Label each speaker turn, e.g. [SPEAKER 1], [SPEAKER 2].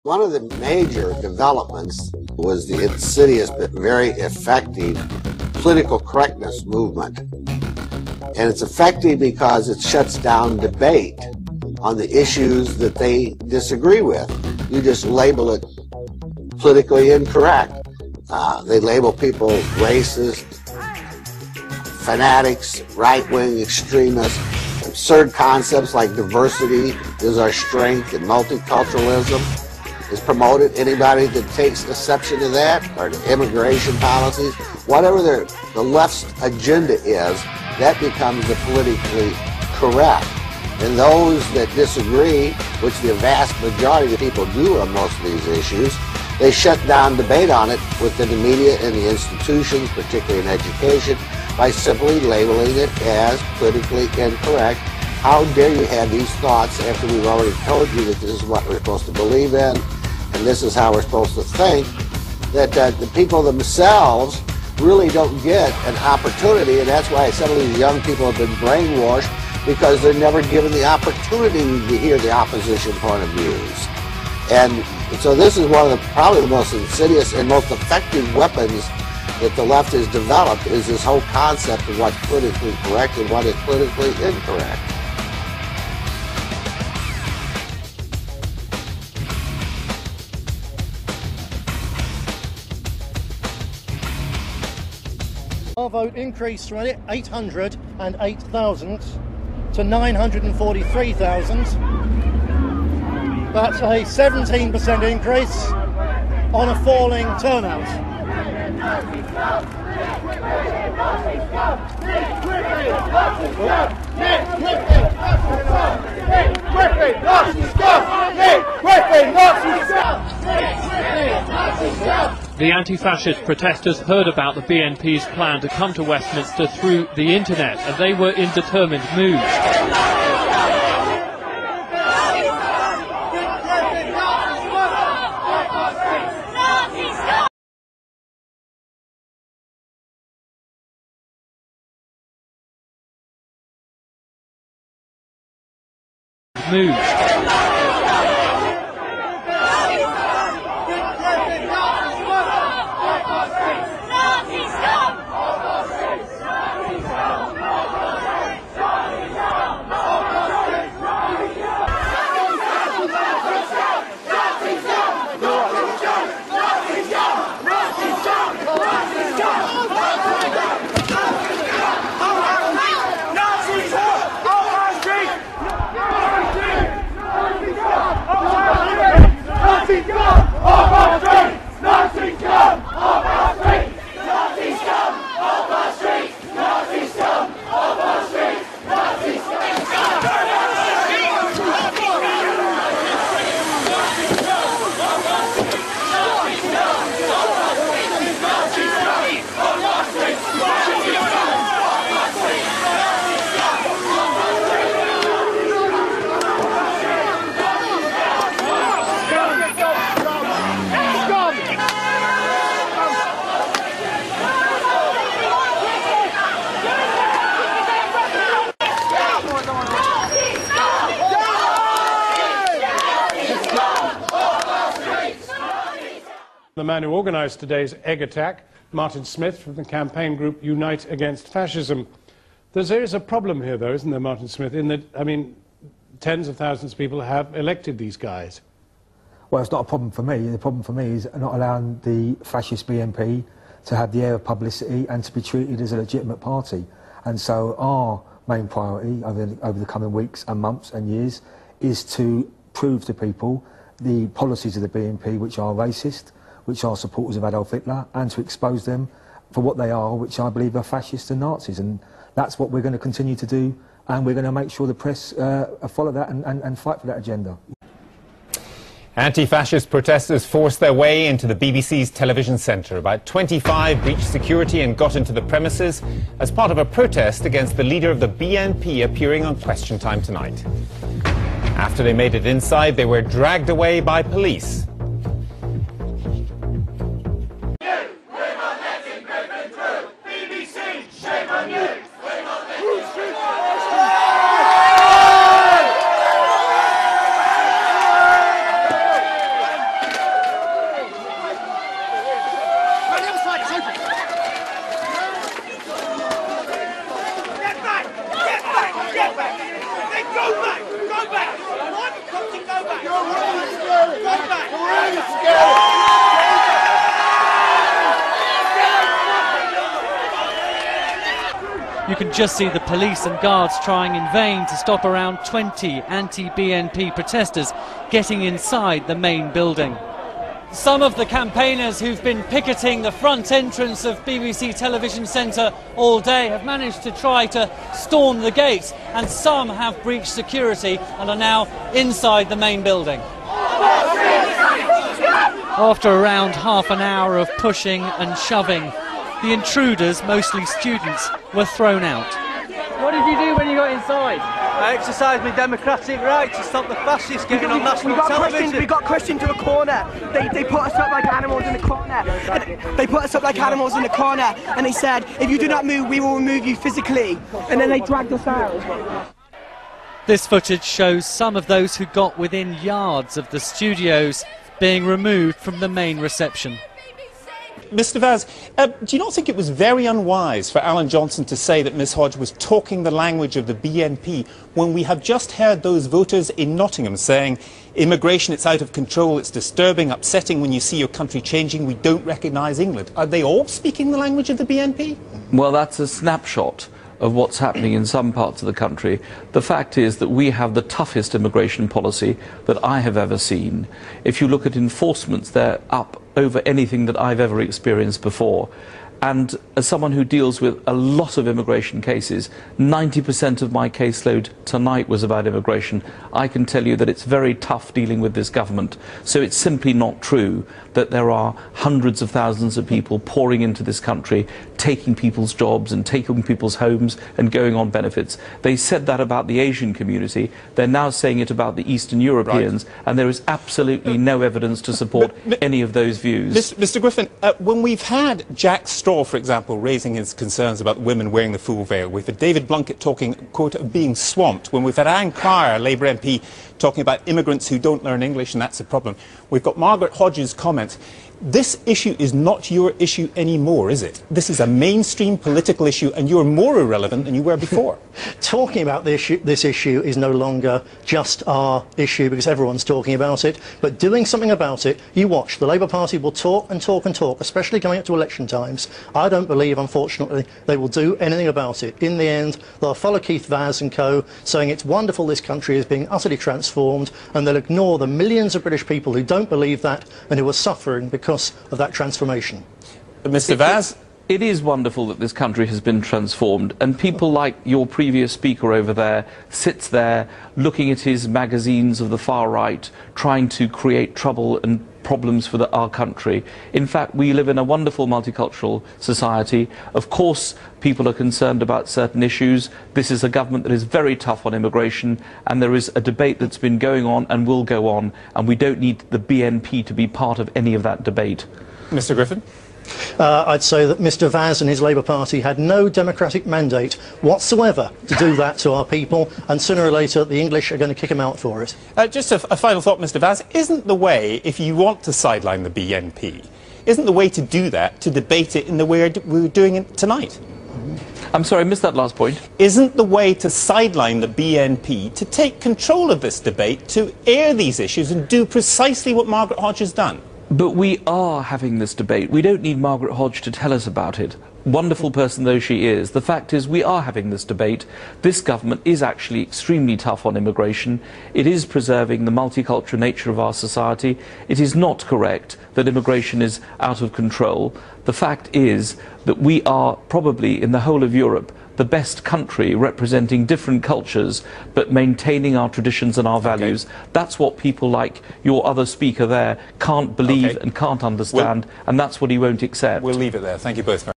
[SPEAKER 1] One of the major developments was the insidious but very effective political correctness movement. And it's effective because it shuts down debate on the issues that they disagree with. You just label it politically incorrect. They label people racist, fanatics, right-wing extremists. Absurd concepts like diversity is our strength and multiculturalism is promoted. Anybody that takes exception to that, or to immigration policies, whatever the left's agenda is, that becomes the politically correct. And those that disagree, which the vast majority of people do on most of these issues, they shut down debate on it within the media and the institutions, particularly in education, by simply labeling it as politically incorrect. How dare you have these thoughts after we've already told you that this is what we're supposed to believe in, and this is how we're supposed to think, that the people themselves really don't get an opportunity, and that's why some of these young people have been brainwashed, because they're never given the opportunity to hear the opposition point of views. And so this is one of probably the most insidious and most effective weapons that the left has developed, is this whole concept of what's politically correct and what is politically incorrect.
[SPEAKER 2] Our vote increased from 808,000 to 943,000. That's a 17% increase on a falling turnout.
[SPEAKER 3] The anti-fascist protesters heard about the BNP's plan to come to Westminster through the internet, and they were in determined mood.
[SPEAKER 4] The man who organised today's egg attack, Martin Smith, from the campaign group Unite Against Fascism. There is a problem here, though, isn't there, Martin Smith, in that, I mean, tens of thousands of people have elected these guys.
[SPEAKER 5] Well, it's not a problem for me. The problem for me is not allowing the fascist BNP to have the air of publicity and to be treated as a legitimate party. And so our main priority over the coming weeks and months and years is to prove to people the policies of the BNP, which are racist, which are supporters of Adolf Hitler, and to expose them for what they are, which I believe are fascists and Nazis. And that's what we're going to continue to do, and we're going to make sure the press follow that and fight for that agenda.
[SPEAKER 6] Anti-fascist protesters forced their way into the BBC's television centre. About 25 breached security and got into the premises as part of a protest against the leader of the BNP appearing on Question Time tonight. After they made it inside, they were dragged away by police.
[SPEAKER 7] You can just see the police and guards trying in vain to stop around 20 anti-BNP protesters getting inside the main building. Some of the campaigners who've been picketing the front entrance of BBC Television Centre all day have managed to try to storm the gates, and some have breached security and are now inside the main building. After around half an hour of pushing and shoving, the intruders, mostly students, were thrown out. What did you do when you got inside?
[SPEAKER 8] I exercised my democratic right to stop the fascists getting on national television.
[SPEAKER 9] We got pushed into a corner. They put us up like animals in the corner. They put us up like animals in the corner, and they said, if you do not move, we will remove you physically. And then they dragged us out.
[SPEAKER 7] This footage shows some of those who got within yards of the studios being removed from the main reception.
[SPEAKER 6] Mr. Vaz, do you not think it was very unwise for Alan Johnson to say that Ms Hodge was talking the language of the BNP when we have just heard those voters in Nottingham saying immigration, it's out of control, it's disturbing, upsetting when you see your country changing, we don't recognise England? Are they all speaking the language of the BNP?
[SPEAKER 10] Well, that's a snapshot of what's happening in some parts of the country. The fact is that we have the toughest immigration policy that I have ever seen. If you look at enforcements, they're up over anything that I've ever experienced before. And as someone who deals with a lot of immigration cases, 90% of my caseload tonight was about immigration. I can tell you that it's very tough dealing with this government. So it's simply not true that there are hundreds of thousands of people pouring into this country, taking people's jobs and taking people's homes and going on benefits. They said that about the Asian community. They're now saying it about the Eastern Europeans, right. And there is absolutely no evidence to support any of those views.
[SPEAKER 6] Mr. Griffin, when we've had Jack Straw, for example, raising his concerns about women wearing the full veil, we've had David Blunkett talking, quote, of being swamped, when we've had Anne Cryer, Labour MP, talking about immigrants who don't learn English and that's a problem. We've got Margaret Hodges' comments. This issue is not your issue anymore, is it? This is a mainstream political issue and you're more irrelevant than you were before.
[SPEAKER 2] Talking about this issue is no longer just our issue because everyone's talking about it, but doing something about it, you watch. The Labour Party will talk and talk and talk, especially coming up to election times. I don't believe, unfortunately, they will do anything about it. In the end, they'll follow Keith Vaz and co, saying it's wonderful this country is being utterly transformed, and they'll ignore the millions of British people who don't believe that and who are suffering because of that transformation.
[SPEAKER 6] Mr. Vaz?
[SPEAKER 10] It is wonderful that this country has been transformed, and people like your previous speaker over there sits there looking at his magazines of the far right, trying to create trouble and problems for our country. In fact, we live in a wonderful multicultural society. Of course, people are concerned about certain issues. This is a government that is very tough on immigration, and there is a debate that's been going on and will go on, and we don't need the BNP to be part of any of that debate.
[SPEAKER 6] Mr. Griffin?
[SPEAKER 2] I'd say that Mr. Vaz and his Labour Party had no democratic mandate whatsoever to do that to our people, and sooner or later the English are going to kick him out for it.
[SPEAKER 6] Just a final thought, Mr. Vaz. Isn't the way, if you want to sideline the BNP, isn't the way to do that to debate it in the way we're doing it tonight?
[SPEAKER 10] I'm sorry, I missed that last point.
[SPEAKER 6] Isn't the way to sideline the BNP to take control of this debate, to air these issues and do precisely what Margaret Hodge has done?
[SPEAKER 10] But we are having this debate. We don't need Margaret Hodge to tell us about it. Wonderful person though she is, the fact is we are having this debate. This government is actually extremely tough on immigration. It is preserving the multicultural nature of our society. It is not correct that immigration is out of control. The fact is that we are probably, in the whole of Europe, the best country representing different cultures but maintaining our traditions and our values. That's what people like your other speaker there can't believe and can't understand, and that's what he won't accept.
[SPEAKER 6] We'll leave it there. Thank you both very much.